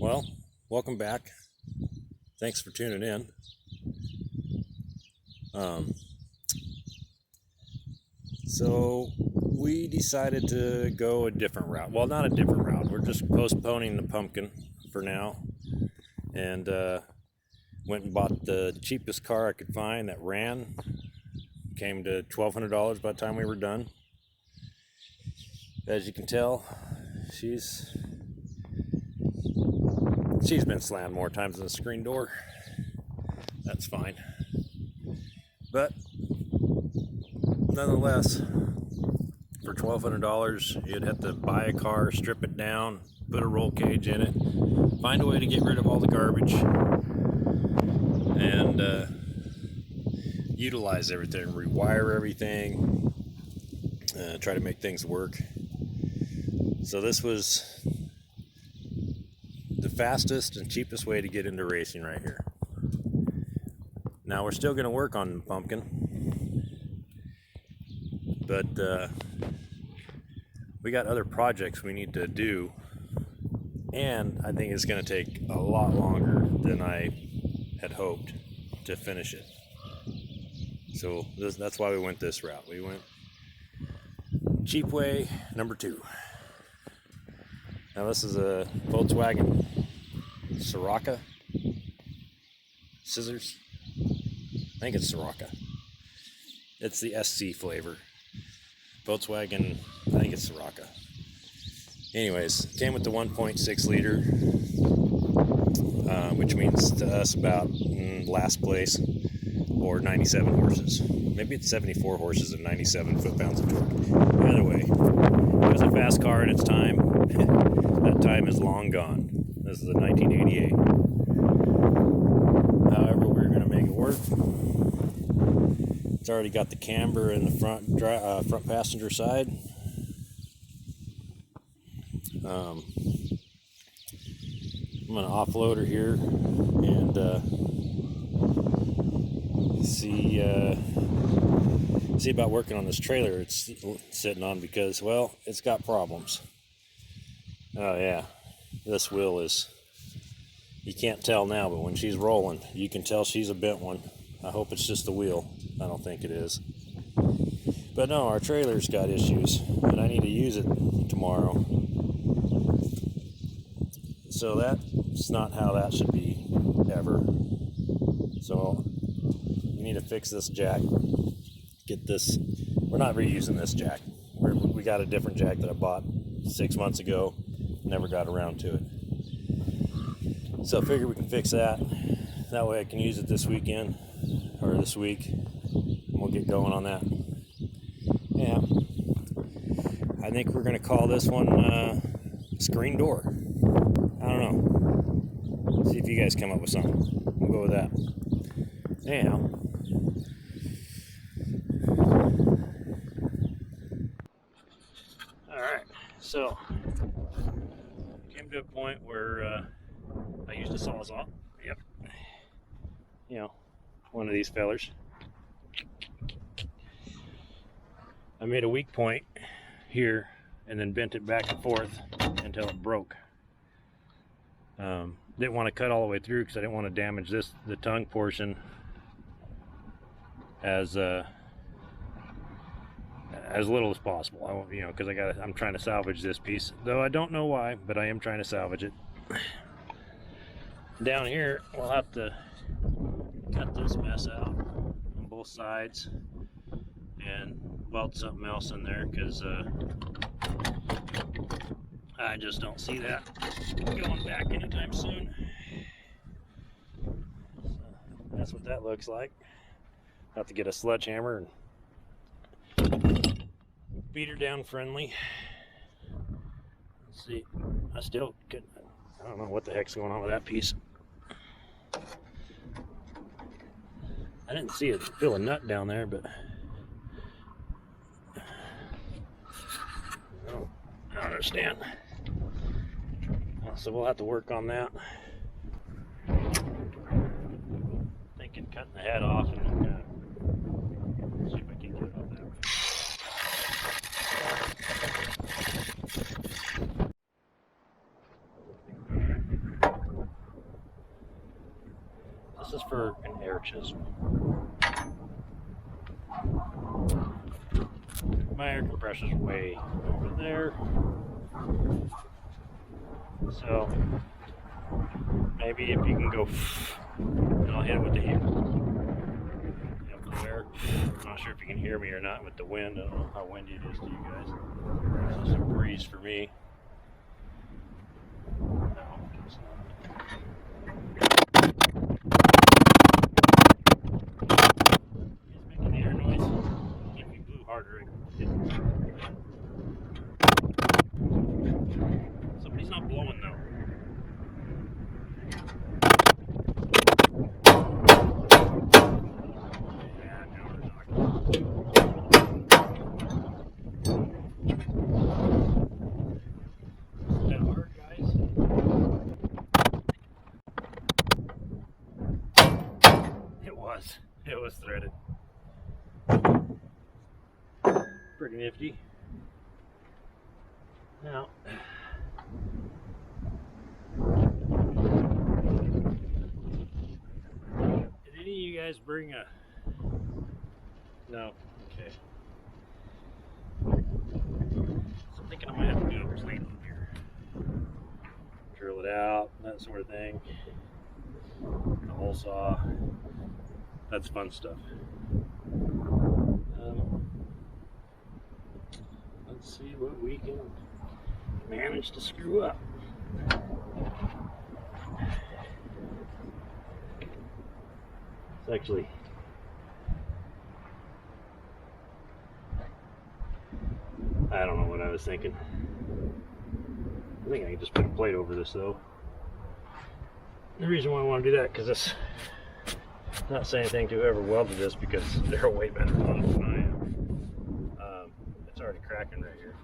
Well, welcome back. Thanks for tuning in. So we decided to go a different route. Well, not a different route. We're just postponing the pumpkin for now. And went and bought the cheapest car I could find that ran. Came to $1,200 by the time we were done. As you can tell, she's been slammed more times than the screen door. That's fine. But nonetheless, for $1,200, you'd have to buy a car, strip it down, put a roll cage in it, find a way to get rid of all the garbage, and utilize everything, rewire everything, try to make things work. So this was the fastest and cheapest way to get into racing right here. Now we're still going to work on the pumpkin, but we got other projects we need to do, and I think it's going to take a lot longer than I had hoped to finish it. So that's why we went this route. We went cheap way number 2. Now this is a Volkswagen scirocco scissors. I think it's scirocco. It's the SC flavor. Volkswagen, I think it's scirocco. Anyways, came with the 1.6 liter, which means to us about last place, or 97 horses. Maybe it's 74 horses and 97 foot-pounds of torque. Either way, it was a fast car in its time. That time is long gone. This is a 1988. However, we're going to make it work. It's already got the camber in the front passenger side. I'm going to offload her here and see about working on this trailer it's sitting on, because, well, it's got problems. Oh yeah, this wheel is, you can't tell now, but when she's rolling, you can tell she's a bent one. I hope it's just the wheel. I don't think it is. But no, our trailer's got issues, and I need to use it tomorrow. So that's not how that should be, ever. So we need to fix this jack. Get this, we're not reusing this jack. We got a different jack that I bought 6 months ago. Never got around to it. So I figure we can fix that. That way I can use it this weekend, or this week, and we'll get going on that. Yeah. I think we're going to call this one screen door. I don't know. See if you guys come up with something. We'll go with that. Anyhow. Alright, so came to a point where I used a sawzall. Yep. You know, one of these fellers. I made a weak point here and then bent it back and forth until it broke. Didn't want to cut all the way through because I didn't want to damage the tongue portion as little as possible. I won't, because I'm trying to salvage this piece, though I don't know why, but I am trying to salvage it. Down here, we'll have to cut this mess out on both sides and weld something else in there, because I just don't see that going back anytime soon. So that's what that looks like. Have to get a sledgehammer and beat her down friendly. Let's see. I don't know what the heck's going on with that piece. I didn't feel a nut down there, but I don't understand. So we'll have to work on that. Thinking cutting the head off and see if I can get it off that way. for an air chisel. My air compressor's way over there. So maybe if you can go, and I'll hit it with the heat. There. I'm not sure if you can hear me or not with the wind. I don't know how windy it is to you guys. It's just a breeze for me. No, it's not. It's making the air noise. If you blew harder, somebody's not blowing though. It was threaded. Pretty nifty. Now, did any of you guys bring a... No? Okay. So I'm thinking I might have to do a plate on here. Drill it out, that sort of thing. The hole saw. That's fun stuff. Let's see what we can manage to screw up. It's actually I don't know what I was thinking. I think I can just put a plate over this though. The reason why I want to do that because it's not saying anything to whoever welded this because they're way better on it than I am. It's already cracking right here.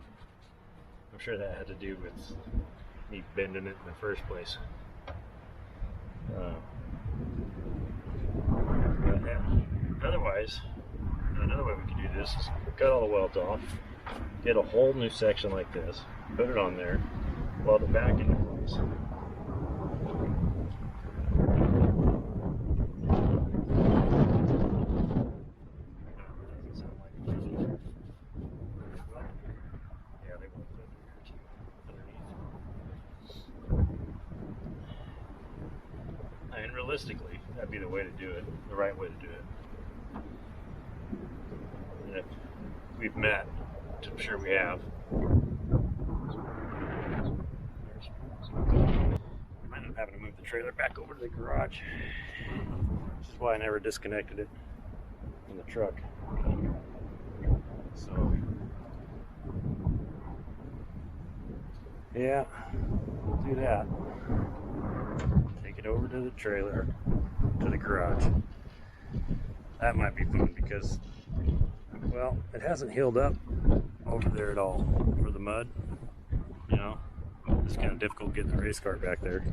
I'm sure that had to do with me bending it in the first place. But yeah. Otherwise, another way we can do this is cut all the welds off, get a whole new section like this, put it on there, weld it back into place. And realistically, that'd be the way to do it, the right way to do it. And if we've met, which I'm sure we have, we might end up having to move the trailer back over to the garage, which is why I never disconnected it in the truck. So, yeah, we'll do that. Take it over to the trailer, to the garage. That might be fun because, well, it hasn't healed up over there at all for the mud. You know, it's kind of difficult getting the race car back there.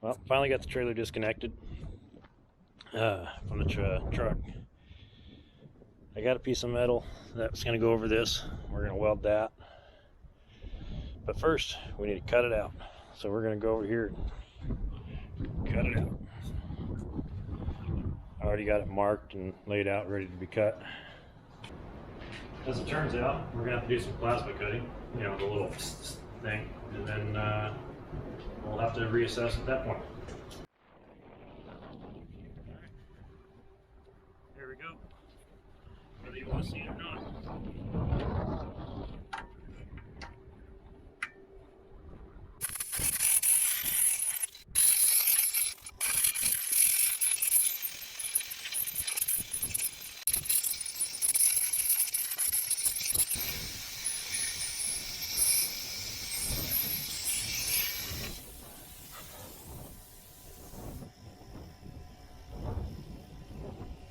Well, finally got the trailer disconnected from the truck. I got a piece of metal that's going to go over this. We're going to weld that. But first, we need to cut it out. So we're going to go over here and cut it out. I already got it marked and laid out, ready to be cut. As it turns out, we're going to have to do some plasma cutting, you know, the little thing, and then we'll have to reassess at that point. There we go. Whether you want to see it or not.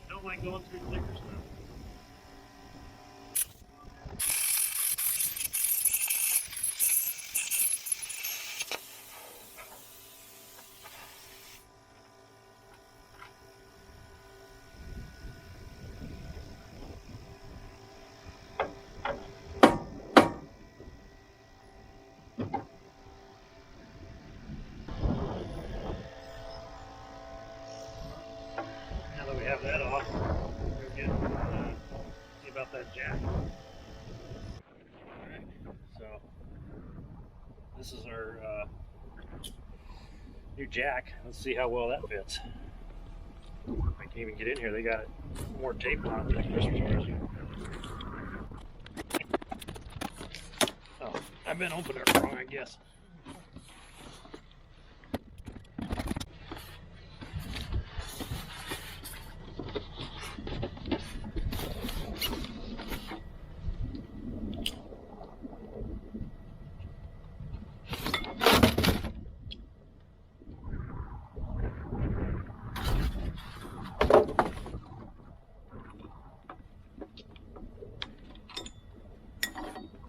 Don't like going through thicker stuff. This is our new jack. Let's see how well that fits. I can't even get in here. They got more tape on it than a Christmas present. Oh, I've been opening it wrong, I guess.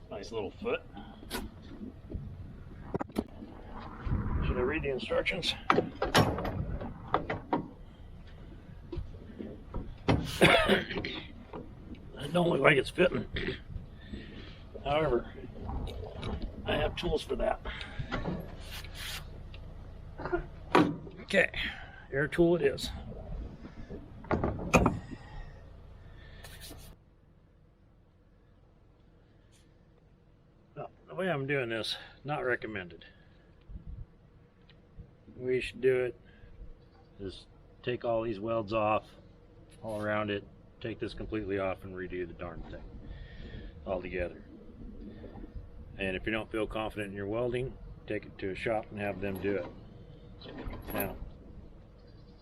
Nice little foot. Should I read the instructions? It don't look like it's fitting. However, I have tools for that. Okay, air tool it is. Now, the way I'm doing this, not recommended. The way you should do it is take all these welds off, all around it, take this completely off and redo the darn thing all together. And if you don't feel confident in your welding, take it to a shop and have them do it. Now,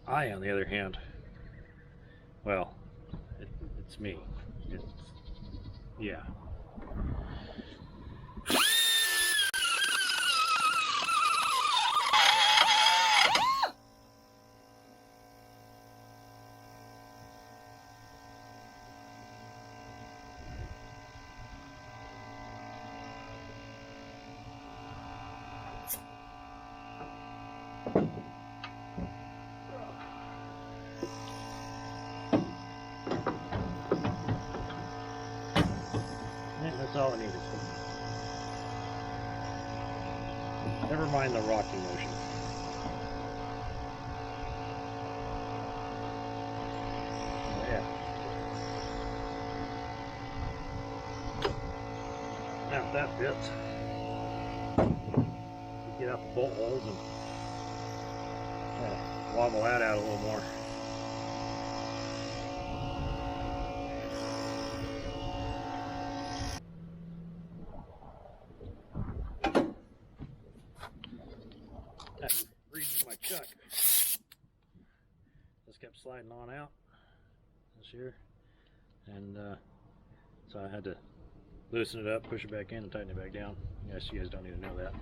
I, on the other hand, well, it's me. Yeah. That's all it needed. Never mind the rocking motion. Oh, yeah. Now if that fits, get out the bolt holes and wobble that out a little more. Reading my chuck. This kept sliding on out this year, and so I had to loosen it up, push it back in, and tighten it back down. Yes, you guys don't need to know that.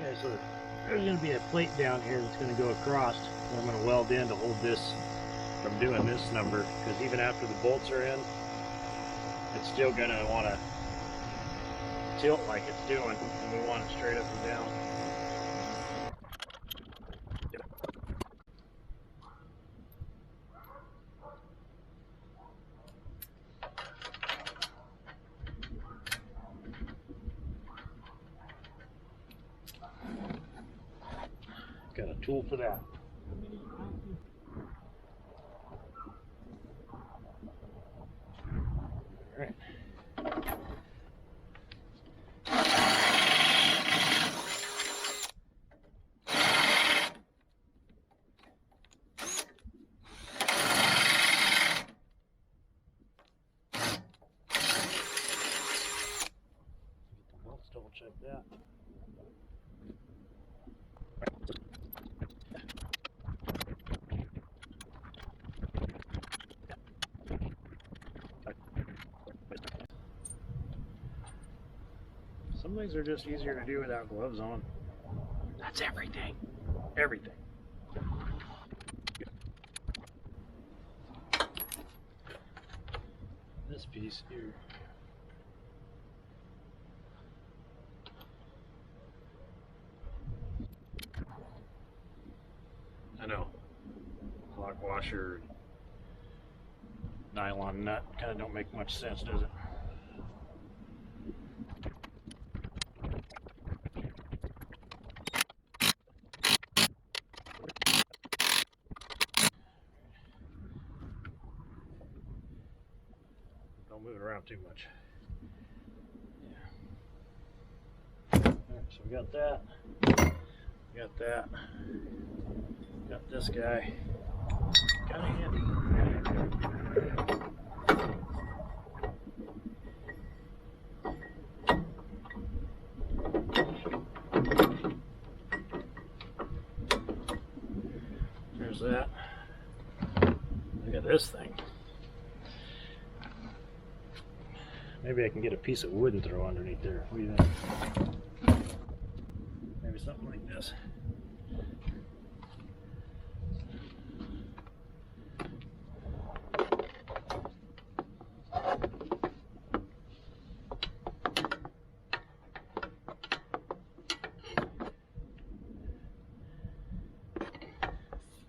Okay, so there's going to be a plate down here that's going to go across that I'm going to weld in to hold this from doing this number, because even after the bolts are in, it's still going to want to tilt like it's doing, and we want it straight up and down. Got a tool for that. All right. Let's double check that. Some things are just easier to do without gloves on. That's everything. Everything. This piece here. I know. Lock washer, nylon nut kind of don't make much sense, does it? move it around too much. Yeah. Alright, so we got that. Got that. Got this guy. Kind of handy. There's that. Look at this thing. Maybe I can get a piece of wood and throw underneath there. What do you think? Maybe something like this.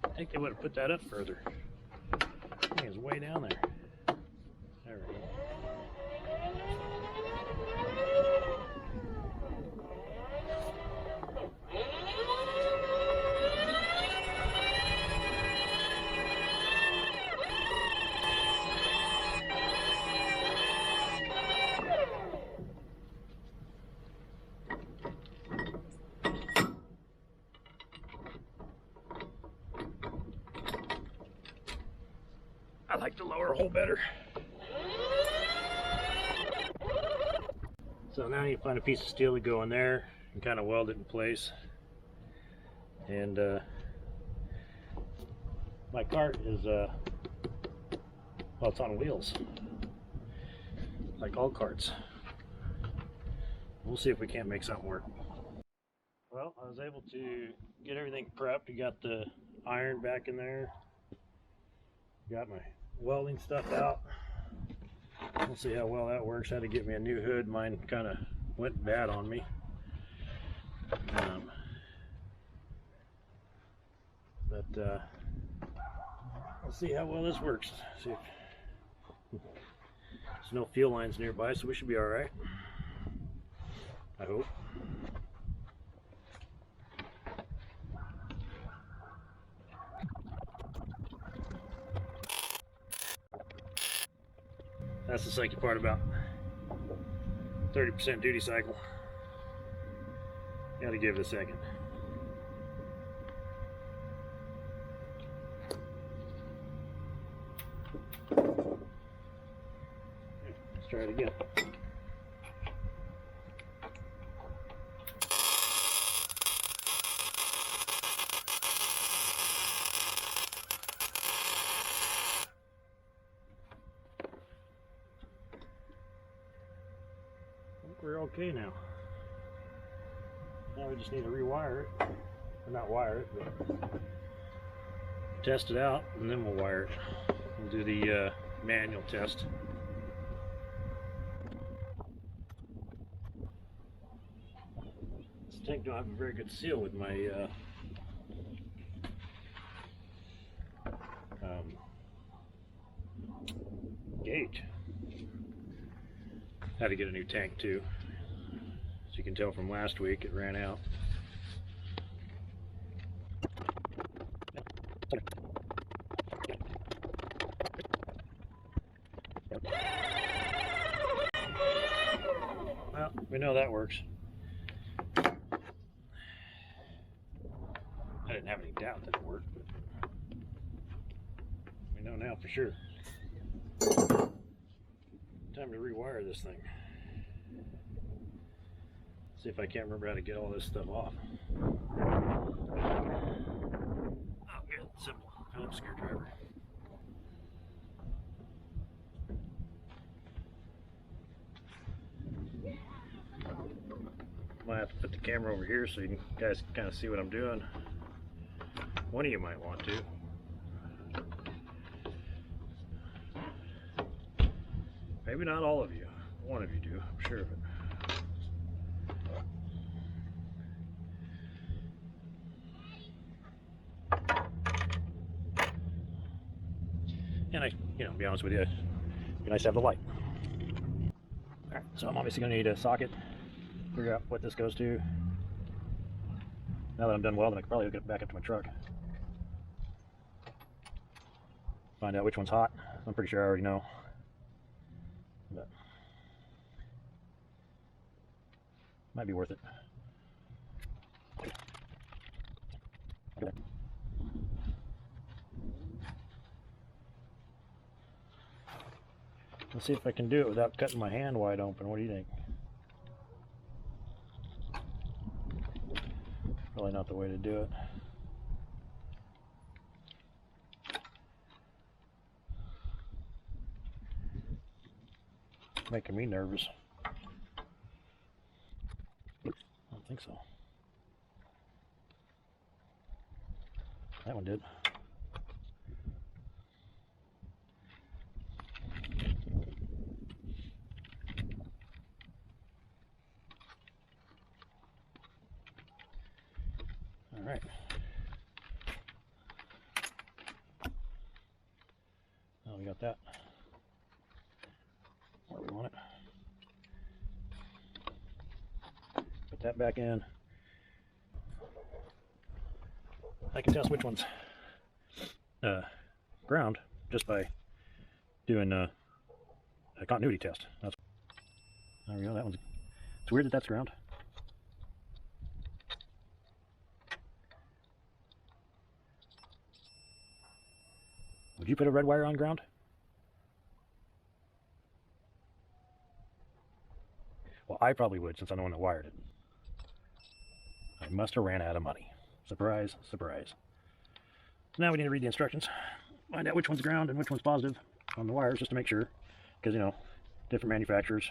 I think they would have put that up further. I think it's way down there. There we go. I like the lower hole better. So now you find a piece of steel to go in there and kind of weld it in place. And my cart is, well, it's on wheels, like all carts. We'll see if we can't make something work. Well, I was able to get everything prepped. You got the iron back in there. Got my welding stuff out. We'll see how well that works. Had to get me a new hood. Mine kind of went bad on me. But we'll see how well this works. See if there's no fuel lines nearby, so we should be all right. I hope. That's the sucky part about 30% duty cycle. Gotta give it a second. Let's try it again. We're okay now. Now we just need to rewire it. Or not wire it, but test it out, and then we'll wire it. We'll do the manual test. This tank don't have a very good seal with my gauge. Had to get a new tank too. As you can tell from last week, it ran out. Well, we know that works. I didn't have any doubt that it worked, but we know now for sure. Time to rewire this thing. See if I can't remember how to get all this stuff off. Oh, good, simple. Phillips screwdriver. Might have to put the camera over here so you guys can kind of see what I'm doing. One of you might want to. Maybe not all of you. One of you do, I'm sure of it. And to be honest with you, it'd be nice to have the light. Alright, so I'm obviously going to need a socket, figure out what this goes to. Now that I'm done welding, I can probably hook it back up to my truck. Find out which one's hot. I'm pretty sure I already know. Might be worth it. Let's see if I can do it without cutting my hand wide open. What do you think? Probably not the way to do it. Making me nervous. I don't think so. That one did. All right. Now we got that where we want it. Put that back in. I can test which one's ground just by doing a continuity test. There we go. That one's. It's weird that that's ground. Would you put a red wire on ground? Well, I probably would, since I'm the one that wired it. I must have ran out of money. Surprise, surprise. So now we need to read the instructions. Find out which one's ground and which one's positive on the wires, just to make sure. Because, you know, different manufacturers.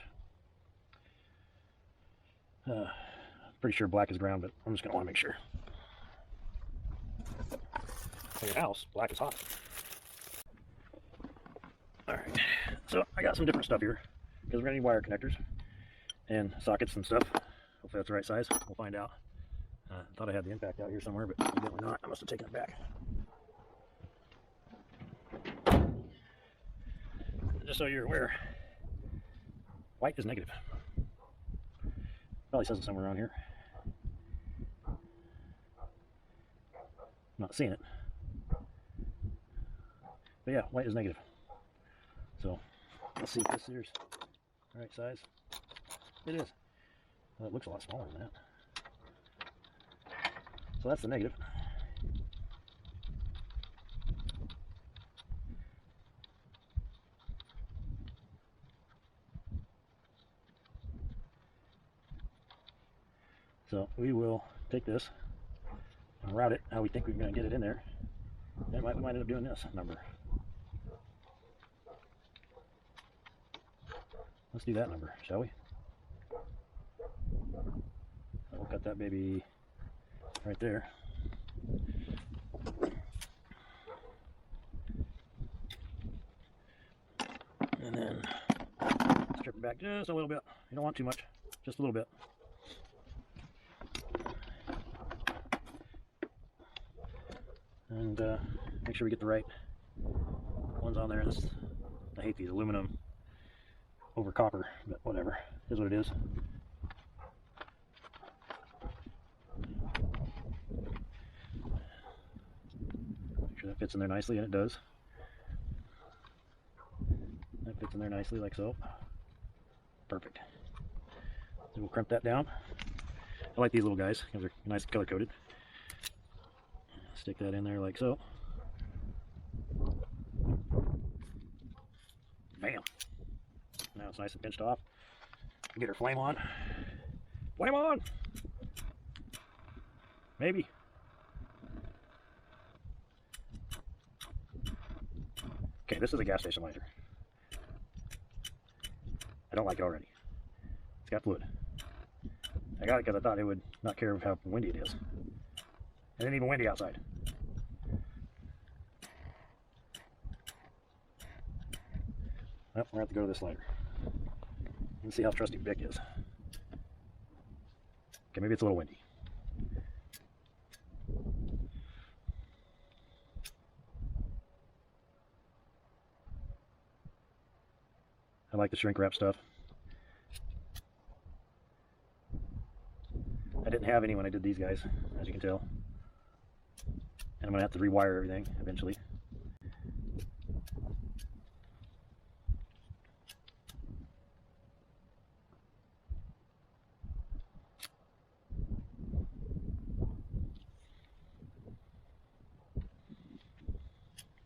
Pretty sure black is ground, but I'm just going to want to make sure. For your house, black is hot. Alright, so I got some different stuff here, because we're going to need wire connectors and sockets and stuff. Hopefully that's the right size. We'll find out. Thought I had the impact out here somewhere, but evidently not. I must have taken it back. Just so you're aware, white is negative. Probably says it somewhere around here. Not seeing it. But yeah, white is negative. So let's see if this here's the right size. It is. Well, it looks a lot smaller than that. So that's the negative. So we will take this and route it how we think we're going to get it in there. And we might end up doing this number. Let's do that number, shall we? We'll cut that baby right there. And then strip it back just a little bit. You don't want too much, just a little bit. And make sure we get the right ones on there. I hate these aluminum over copper, but whatever, it is what it is. Make sure that fits in there nicely, and it does. That fits in there nicely, like so. Perfect. So we'll crimp that down. I like these little guys because they're nice color coded. Stick that in there like so. Bam. Now it's nice and pinched off. Get our flame on. Flame on! Maybe. Okay, this is a gas station lighter. I don't like it already. It's got fluid. I got it because I thought it would not care how windy it is. It ain't even windy outside. Well, we're going to have to go to this lighter. Let's see how trusty Bic is. Okay, maybe it's a little windy. I like the shrink wrap stuff. I didn't have any when I did these guys, as you can tell. And I'm going to have to rewire everything eventually.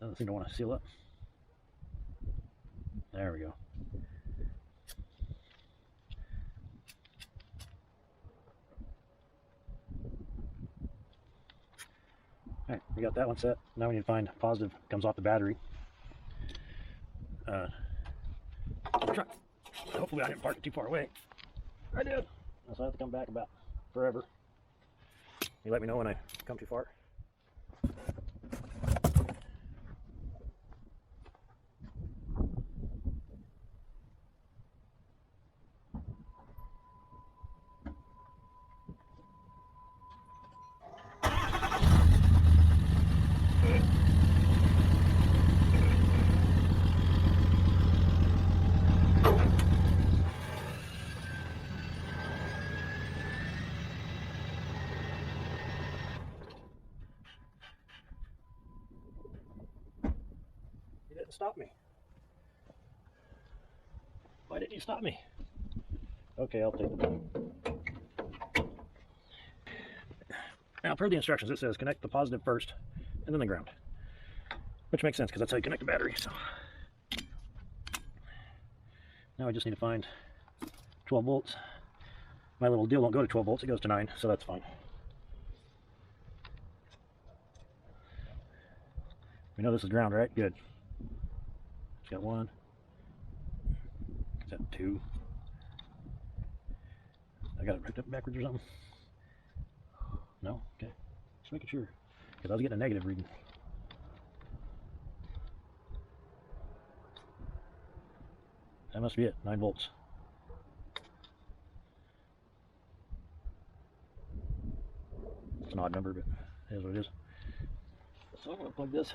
Doesn't seem to want to seal up. There we go. Alright, we got that one set. Now we need to find positive comes off the battery. Hopefully I didn't park it too far away. I did. So I have to come back about forever. You let me know when I come too far. You didn't stop me. Why didn't you stop me? Okay, I'll take it. Now, per the instructions, it says connect the positive first and then the ground. Which makes sense because that's how you connect the battery. So now I just need to find 12 volts. My little deal don't go to 12 volts, it goes to 9, so that's fine. We know this is ground, right? Good. It's got 1. Is that 2? I got it hooked up backwards or something? No? Okay. Just making sure. Because I was getting a negative reading. That must be it. 9 volts. It's an odd number, but it is what it is. So I'm going to plug this.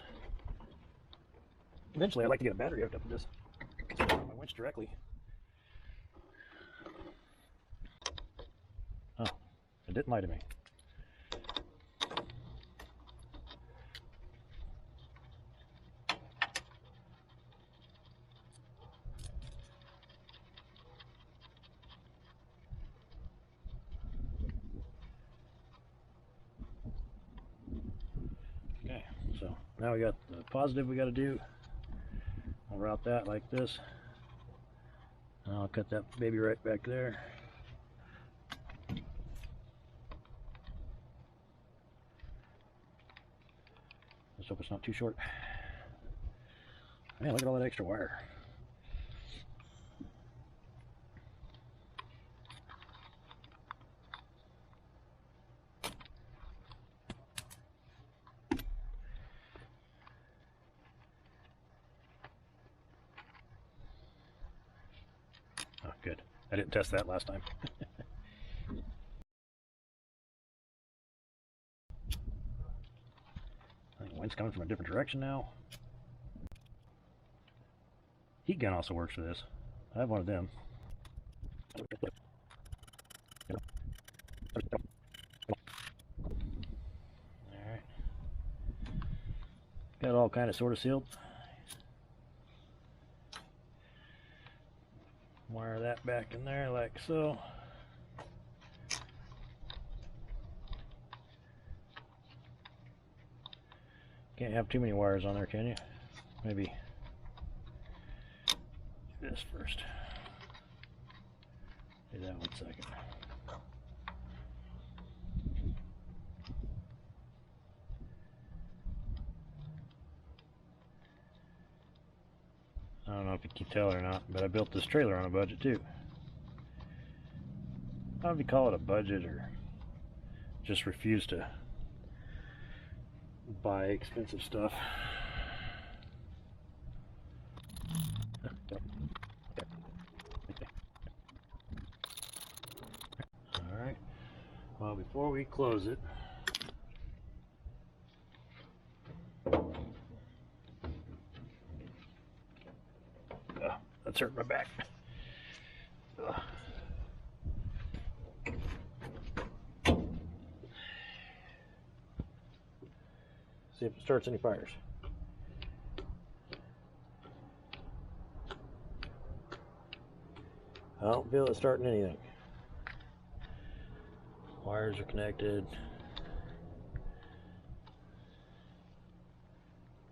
Eventually I'd like to get a battery hooked up to this. So I can run my winch directly. Oh, it didn't lie to me. Okay, so now we got the positive we got to do. I'll route that like this. And I'll cut that baby right back there. Let's hope it's not too short. Man, look at all that extra wire. Oh, good. I didn't test that last time. I think the wind's coming from a different direction now. Heat gun also works for this. I have one of them. Alright. Got it all kind of sort of sealed. Wire that back in there like so. Can't have too many wires on there, can you? Maybe this first. Do that one second. I don't know if you can tell or not, but I built this trailer on a budget too. I don't know if you call it a budget or just refuse to buy expensive stuff. Alright, well, before we close it, that's hurting my back. See if it starts any fires. I don't feel it starting anything. Wires are connected.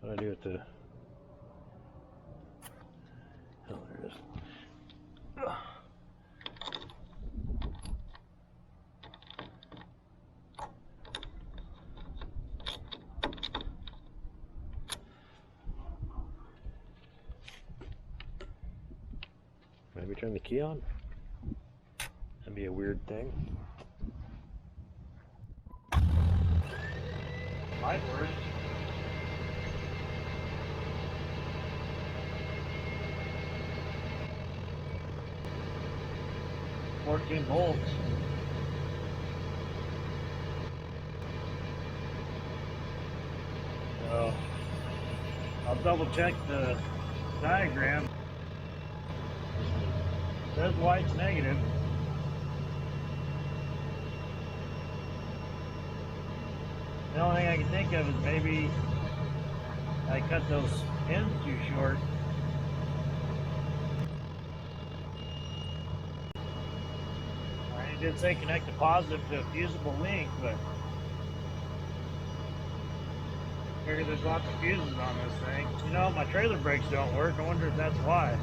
What do I do with the... Oh, there it is. Maybe turn the key on? That'd be a weird thing. Might work. $14 volts. So I'll double check the diagram. It says white's negative. The only thing I can think of is maybe I cut those pins too short. It did say connect the positive to a fusible link, but I figure there's lots of fuses on this thing. You know, my trailer brakes don't work. I wonder if that's why.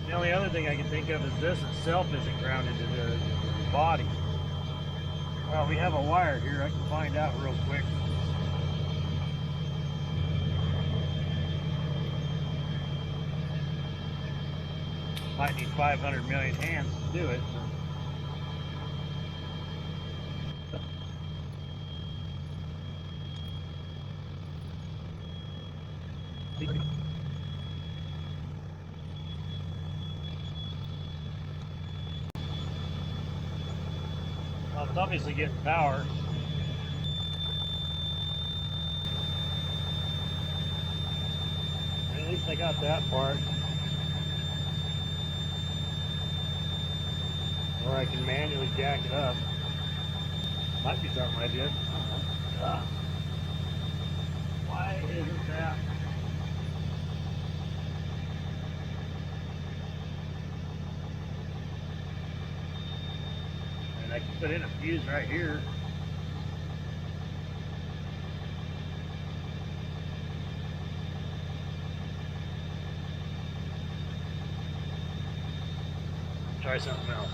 The only other thing I can think of is this itself isn't grounded to the body. Well, we have a wire here. I can find out real quick. Might need 500 million hands to do it. Well, it's obviously getting power. At least I got that part. Or I can manually jack it up. Might be something I did. Why isn't that? And I can put in a fuse right here. Try something else.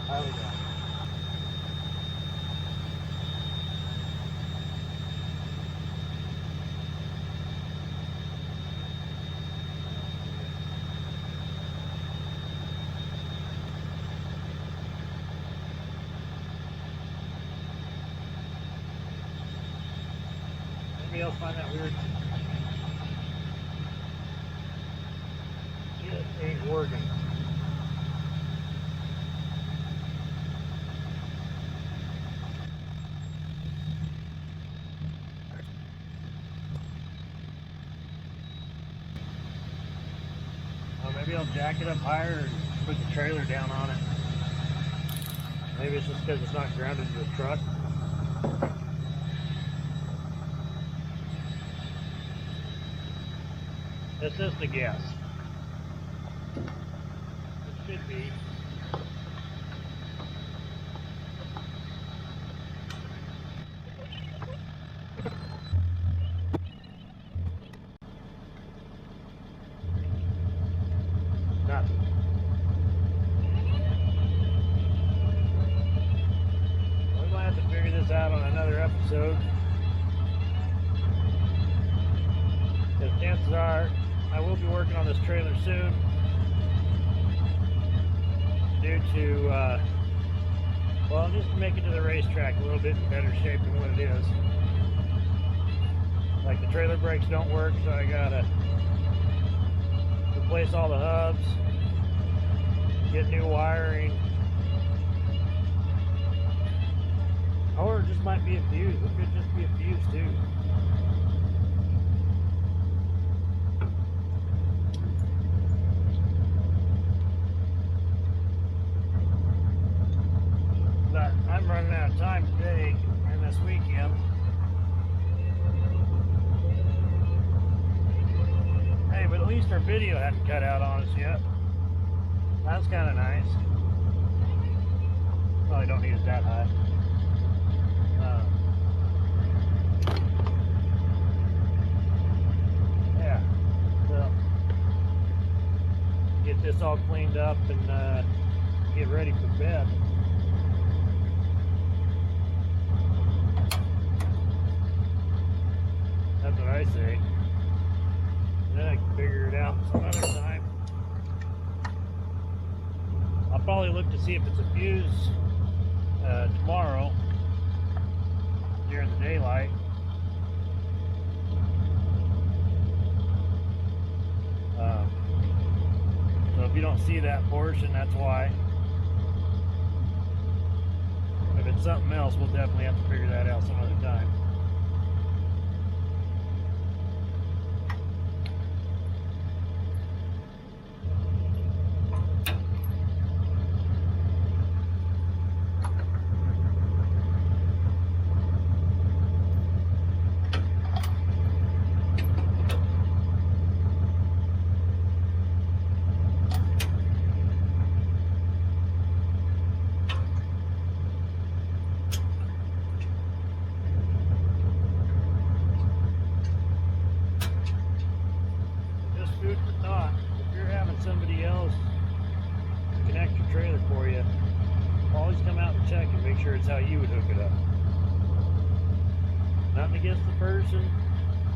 How we go? Anybody else find that weird? It ain't working. Maybe I'll jack it up higher and put the trailer down on it. Maybe it's just because it's not grounded to the truck. This is the guess. It should be. Nothing. We might have to figure this out on another episode. Because chances are I will be working on this trailer soon. Due to, well, just to make it to the racetrack a little bit in better shape than what it is. Like the trailer brakes don't work, so I gotta replace all the hubs, get new wiring, or it just might be a fuse. It could just be a fuse too. But I'm running out of time today and this weekend. Hey, but at least our video hadn't cut out on us yet. That's kind of nice. Probably don't need it that high. Yeah, so get this all cleaned up and get ready for bed. That's what I say. Then I can figure it out some other time. I'll probably look to see if it's a fuse tomorrow during the daylight. So if you don't see that portion, that's why. If it's something else, we'll definitely have to figure that out some other time. Food for thought. If you're having somebody else connect your trailer for you, always come out and check and make sure it's how you would hook it up. Nothing against the person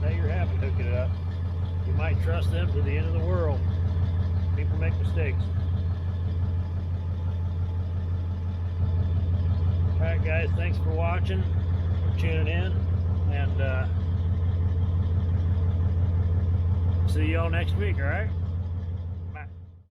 that you're having hooking it up. You might trust them to the end of the world. People make mistakes. Alright guys, thanks for watching, for tuning in, and see you all next week, alright?